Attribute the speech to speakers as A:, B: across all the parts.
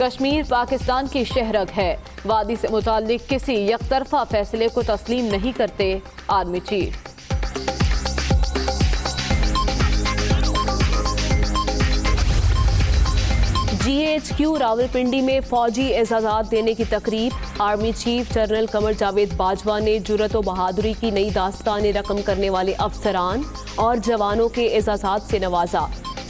A: کشمیر پاکستان کی شہرگ ہے، وادی سے متعلق کسی یک طرفہ فیصلے کو تسلیم نہیں کرتے army chief.
B: G H Q Rawalpindi میں فوجی اعزازات دینے کی تقریب، army chief general Qamar Javed Bajwa نے جرأت و بہادری کی نئی داستان رقم کرنے والے افسران اور جوانوں کے اعزازات سے نوازا،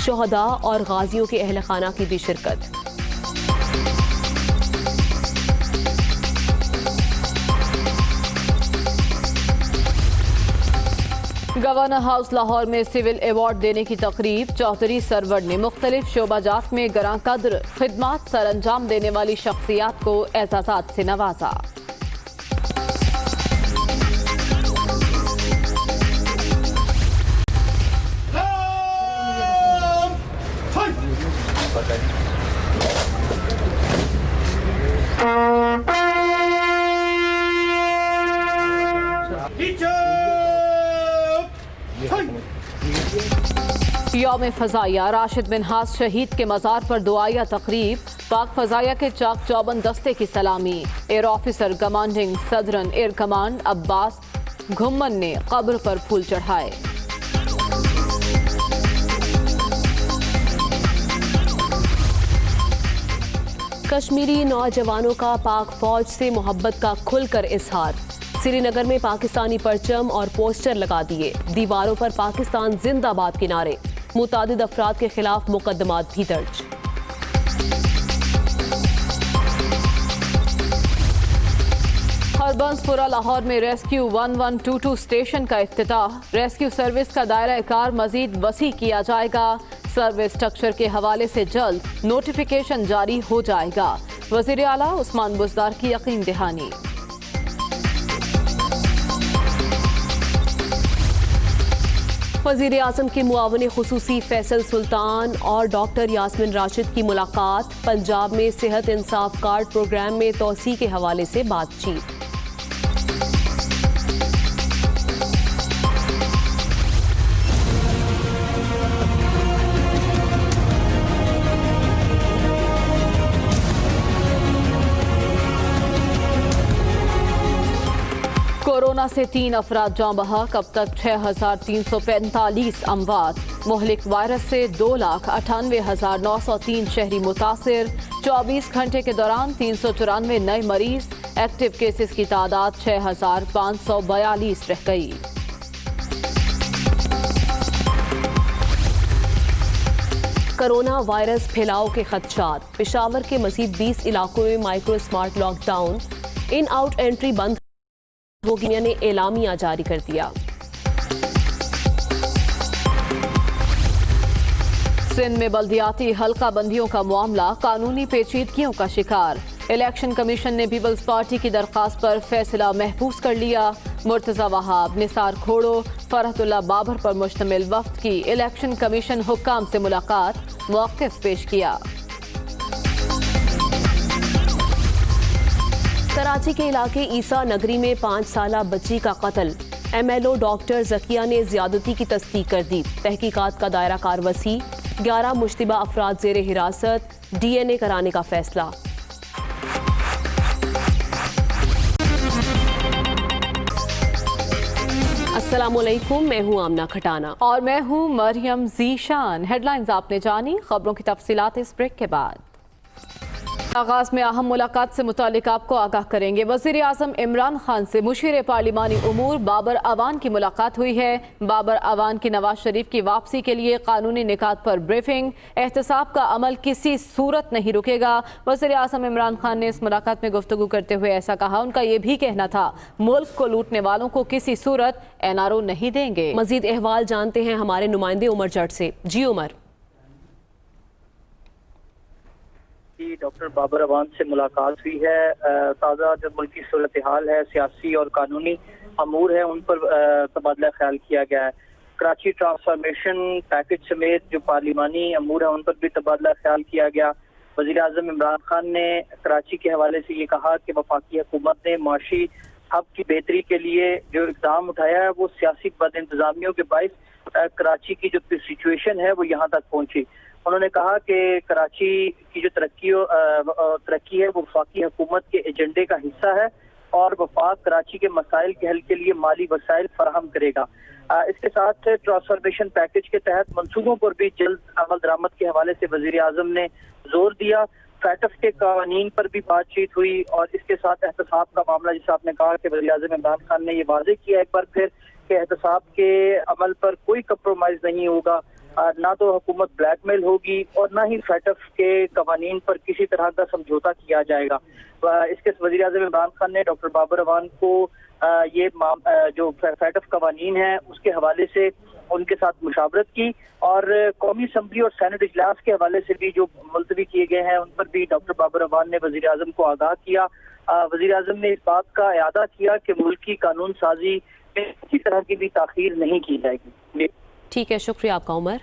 B: شہداء اور غازیوں کے اہل خانہ کی بھی شرکت۔
A: گورنر ہاؤس لاہور میں سول ایوارڈ دینے کی تقریب، چودھری سرور نے مختلف شعبہ جات میں گراں قدر خدمات سر انجام دینے والی شخصیات کو اعزازات سے نوازا۔ یوم فضائیہ، راشد منہاس شہید کے مزار پر دعائیہ تقریب، پاک فضائیہ کے چاک چوبند دستے کی سلامی، air officer commanding southern air command Abbas Ghumman نے قبر پر پھول چڑھائے۔
B: کشمیری نوجوانوں کا پاک فوج سے محبت کا کھل کر اظہار، سری نگر میں پاکستانی پرچم اور پوسٹر لگا دیے، دیواروں پر پاکستان زندہ باد کے نعرے، متعدد افراد کے خلاف مقدمات بھی درج۔
A: ہربنس پورہ لاہور میں ریسکیو 1122 اسٹیشن کا افتتاح، ریسکیو سروس کا دائرہ کار مزید وسیع کیا جائے گا، سروس اسٹرکچر کے حوالے سے جلد نوٹیفیکیشن جاری ہو جائے گا، وزیر اعلیٰ عثمان بزدار کی یقین دہانی۔
B: وزیر اعظم کے معاون خصوصی فیصل سلطان اور ڈاکٹر یاسمین راشد کی ملاقات، پنجاب میں صحت انصاف کارڈ پروگرام میں توسیع کے حوالے سے بات چیت۔
A: کورونا سے 3 افراد جاں بحق، اب تک 6345 اموات، مہلک وائرس سے 2,98,903 شہری متاثر، 24 گھنٹے کے دوران 394 نئے مریض، ایکٹیو کیسز کی تعداد 6542 رہ گئی۔
B: کرونا وائرس پھیلاؤ کے خدشات، پشاور کے مزید 20 علاقوں میں micro smart lock down, in out entry بند ہوگی نے اعلامیہ جاری کر دیا۔
A: سندھ میں بلدیاتی حلقہ بندیوں کا معاملہ قانونی پیچیدگیوں کا شکار، الیکشن کمیشن نے پیپلز پارٹی کی درخواست پر فیصلہ محفوظ کر لیا، مرتضی وہاب، نثار کھوڑو، فرحت اللہ بابر پر مشتمل وفد کی الیکشن کمیشن حکام سے ملاقات، موقف پیش کیا۔
B: کراچی کے علاقے عیسیٰ نگری میں 5 سالہ بچی کا قتل، M L O doctor Zakia نے زیادتی کی تصدیق کر دی، تحقیقات کا دائرہ کار وسیع، 11 مشتبہ افراد زیر حراست، ڈی این اے کرانے کا فیصلہ۔ السلام علیکم، میں ہوں آمنہ کھٹانا
A: اور میں ہوں مریم ذیشان۔ ہیڈ لائنز آپ نے جانی، خبروں کی تفصیلات اس بریک کے بعد۔ آغاز میں اہم ملاقات سے متعلق آپ کو آگاہ کریں گے۔ وزیر اعظم عمران خان سے مشیر پارلیمانی امور بابر اعوان کی ملاقات ہوئی ہے۔ بابر اعوان کی نواز شریف کی واپسی کے لیے قانونی نکات پر بریفنگ، احتساب کا عمل کسی صورت نہیں رکے گا۔ وزیر اعظم عمران خان نے اس ملاقات میں گفتگو کرتے ہوئے ایسا کہا، ان کا یہ بھی کہنا تھا ملک کو لوٹنے والوں کو کسی صورت این آر او نہیں دیں گے۔
B: مزید احوال جانتے ہیں ہمارے نمائندے عمر جٹ سے۔ جی عمر۔
C: ڈاکٹر بابر اعوان سے ملاقات ہوئی ہے، تازہ جو ملکی صورتحال ہے، سیاسی اور قانونی امور ہے، ان پر تبادلہ خیال کیا گیا ہے۔ کراچی ٹرانسفارمیشن پیکج سمیت جو پارلیمانی امور ہیں ان پر بھی تبادلہ خیال کیا گیا۔ وزیر اعظم عمران خان نے کراچی کے حوالے سے یہ کہا کہ وفاقی حکومت نے معاشی ہب کی بہتری کے لیے جو اقدام اٹھایا ہے وہ سیاسی بد انتظامیوں کے باعث کراچی کی جو سچویشن ہے وہ یہاں تک پہنچی. انہوں نے کہا کہ کراچی کی جو ترقی ہے وہ وفاقی حکومت کے ایجنڈے کا حصہ ہے اور وفاق کراچی کے مسائل کے حل کے لیے مالی وسائل فراہم کرے گا. اس کے ساتھ ٹرانسفارمیشن پیکج کے تحت منصوبوں پر بھی جلد عمل درآمد کے حوالے سے وزیر اعظم نے زور دیا. فیٹف کے قوانین پر بھی بات چیت ہوئی اور اس کے ساتھ احتساب کا معاملہ جسے آپ نے کہا کہ وزیر اعظم عمران خان نے یہ واضح کیا ایک بار پھر کہ احتساب کے عمل پر کوئی کمپرومائز نہیں ہوگا, نہ تو حکومت بلیک میل ہوگی اور نہ ہی فیٹف کے قوانین پر کسی طرح کا سمجھوتا کیا جائے گا. اس کے وزیر اعظم عمران خان نے ڈاکٹر بابر اعوان کو یہ جو فیٹف قوانین ہیں اس کے حوالے سے ان کے ساتھ مشاورت کی اور قومی اسمبلی اور سینٹ اجلاس کے حوالے سے بھی جو ملتوی کیے گئے ہیں ان پر بھی ڈاکٹر بابر اعوان نے وزیر اعظم کو آگاہ کیا. وزیر اعظم نے اس بات کا اعادہ کیا کہ ملک کی قانون سازی میں کسی طرح کی بھی تاخیر نہیں کی جائے گی.
B: ٹھیک ہے, شکریہ آپ کا عمر.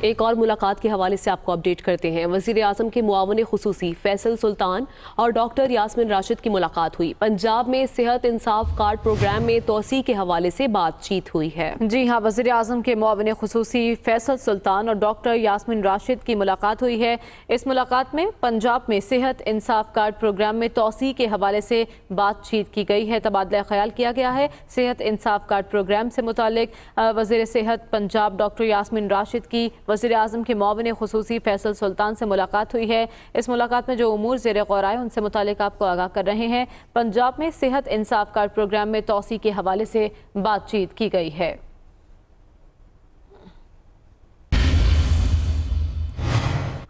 B: ایک اور ملاقات کے حوالے سے آپ کو اپڈیٹ کرتے ہیں. وزیر اعظم کے معاون خصوصی فیصل سلطان اور ڈاکٹر یاسمین راشد کی ملاقات ہوئی. پنجاب میں صحت انصاف کارڈ پروگرام میں توسیع کے حوالے سے بات چیت ہوئی ہے.
A: جی ہاں, وزیر اعظم کے معاون خصوصی فیصل سلطان اور ڈاکٹر یاسمین راشد کی ملاقات ہوئی ہے. اس ملاقات میں پنجاب میں صحت انصاف کارڈ پروگرام میں توسیع کے حوالے سے بات چیت کی گئی ہے. تبادلہ خیال کیا گیا ہے. صحت انصاف کارڈ پروگرام سے متعلق وزیر صحت پنجاب ڈاکٹر یاسمین راشد کی وزیر اعظم کے معاون خصوصی فیصل سلطان سے ملاقات ہوئی ہے. اس ملاقات میں جو امور زیر غور آئے ان سے متعلق آپ کو آگاہ کر رہے ہیں. پنجاب میں صحت انصاف کارڈ پروگرام میں توسیع کے حوالے سے بات چیت کی گئی ہے.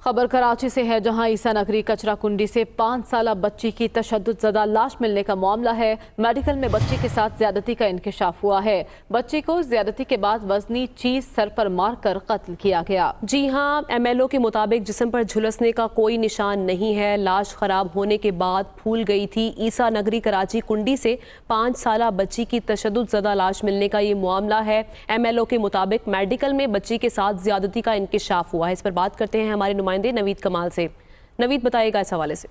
A: خبر کراچی سے ہے, جہاں عیسیٰ نگری کچرا کنڈی سے 5 سالہ بچی کی تشدد زدہ لاش ملنے کا معاملہ ہے. میڈیکل میں بچی کے ساتھ زیادتی کا انکشاف ہوا ہے. بچی کو زیادتی کے بعد وزنی چیز سر پر مار کر قتل کیا گیا.
B: جی ہاں, ایم ایل او کے مطابق جسم پر جھلسنے کا کوئی نشان نہیں ہے. لاش خراب ہونے کے بعد پھول گئی تھی. عیسیٰ نگری کراچی کنڈی سے 5 سالہ بچی کی تشدد زدہ لاش ملنے کا یہ معاملہ ہے. ایم ایل او کے مطابق میڈیکل میں بچی کے ساتھ زیادتی کا انکشاف ہوا ہے. اس پر بات کرتے ہیں ہمارے نمائندے نوید کمال سے. نوید, بتائے گا اس حوالے سے.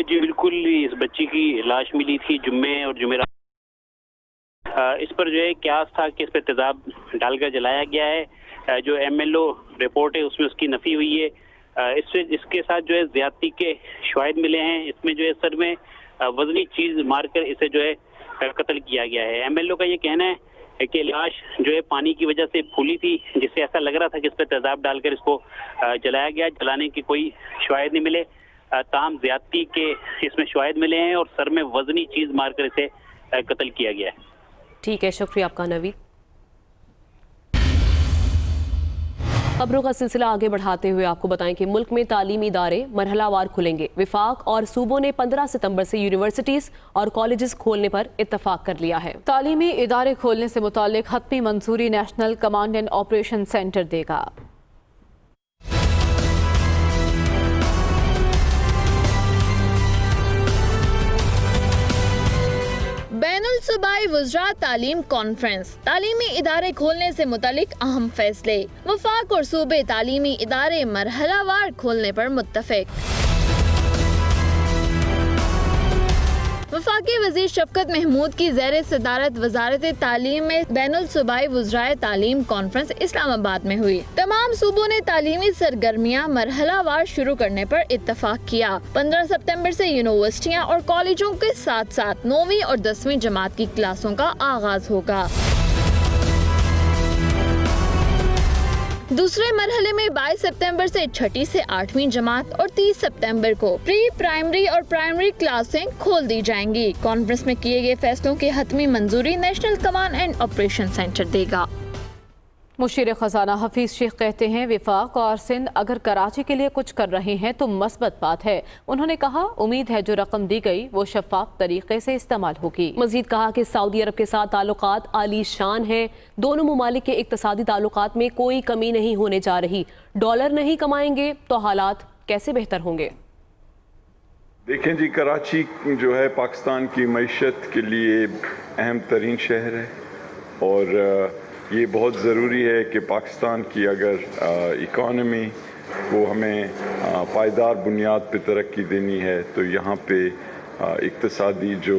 D: جی بالکل, اس بچی کی لاش ملی تھی جمعے اور جمعرات. اس پر جو ہے قیاس تھا کہ اس پر تیزاب ڈال کر جلایا گیا ہے. جو ایم ایل او رپورٹ ہے اس میں اس کی نفی ہوئی ہے. اس کے ساتھ جو ہے زیادتی کے شواہد ملے ہیں. اس میں جو ہے سر میں وزنی چیز مار کر اسے جو ہے قتل کیا گیا ہے. ایم ایل او کا یہ کہنا ہے کہ لاش جو ہے پانی کی وجہ سے پھولی تھی, جس سے ایسا لگ رہا تھا کہ اس پہ تیزاب ڈال کر اس کو جلایا گیا. جلانے کے کوئی شواہد نہیں ملے. تاہم زیادتی کے اس میں شواہد ملے ہیں اور سر میں وزنی چیز مار کر اسے قتل کیا گیا ہے.
B: ٹھیک ہے, شکریہ آپ کا نوید. خبروں کا سلسلہ آگے بڑھاتے ہوئے آپ کو بتائیں کہ ملک میں تعلیمی ادارے مرحلہ وار کھلیں گے. وفاق اور صوبوں نے 15 ستمبر سے یونیورسٹیز اور کالجز کھولنے پر اتفاق کر لیا ہے.
A: تعلیمی ادارے کھولنے سے متعلق حتمی منظوری national command and operation centre دے گا.
E: بین الصوبائی وزراء تعلیم کانفرنس, تعلیمی ادارے کھولنے سے متعلق اہم فیصلے. وفاق اور صوبے تعلیمی ادارے مرحلہ وار کھولنے پر متفق. وفاقی وزیر شفقت محمود کی زیر صدارت وزارت تعلیم میں بین الصوبائی وزراء تعلیم کانفرنس اسلام آباد میں ہوئی. تمام صوبوں نے تعلیمی سرگرمیاں مرحلہ وار شروع کرنے پر اتفاق کیا. 15 ستمبر سے یونیورسٹیاں اور کالجوں کے ساتھ ساتھ 9ویں اور 10ویں جماعت کی کلاسوں کا آغاز ہوگا. دوسرے مرحلے میں 22 ستمبر سے 6ٹھی سے 8ویں جماعت اور 30 ستمبر کو پری پرائمری اور پرائمری کلاسیں کھول دی جائیں گی. کانفرنس میں کیے گئے فیصلوں کی حتمی منظوری national command and operation centre دے گا.
A: مشیر خزانہ حفیظ شیخ کہتے ہیں وفاق اور سندھ اگر کراچی کے لیے کچھ کر رہے ہیں تو مثبت بات ہے. انہوں نے کہا امید ہے جو رقم دی گئی وہ شفاف طریقے سے استعمال ہوگی.
B: مزید کہا کہ سعودی عرب کے ساتھ تعلقات عالی شان ہیں. دونوں ممالک کے اقتصادی تعلقات میں کوئی کمی نہیں ہونے جا رہی. ڈالر نہیں کمائیں گے تو حالات کیسے بہتر ہوں گے؟
F: دیکھیں جی, کراچی جو ہے پاکستان کی معیشت کے لیے اہم ترین شہر ہے اور یہ بہت ضروری ہے کہ پاکستان کی اگر اکانومی کو ہمیں پائیدار بنیاد پہ ترقی دینی ہے تو یہاں پہ اقتصادی جو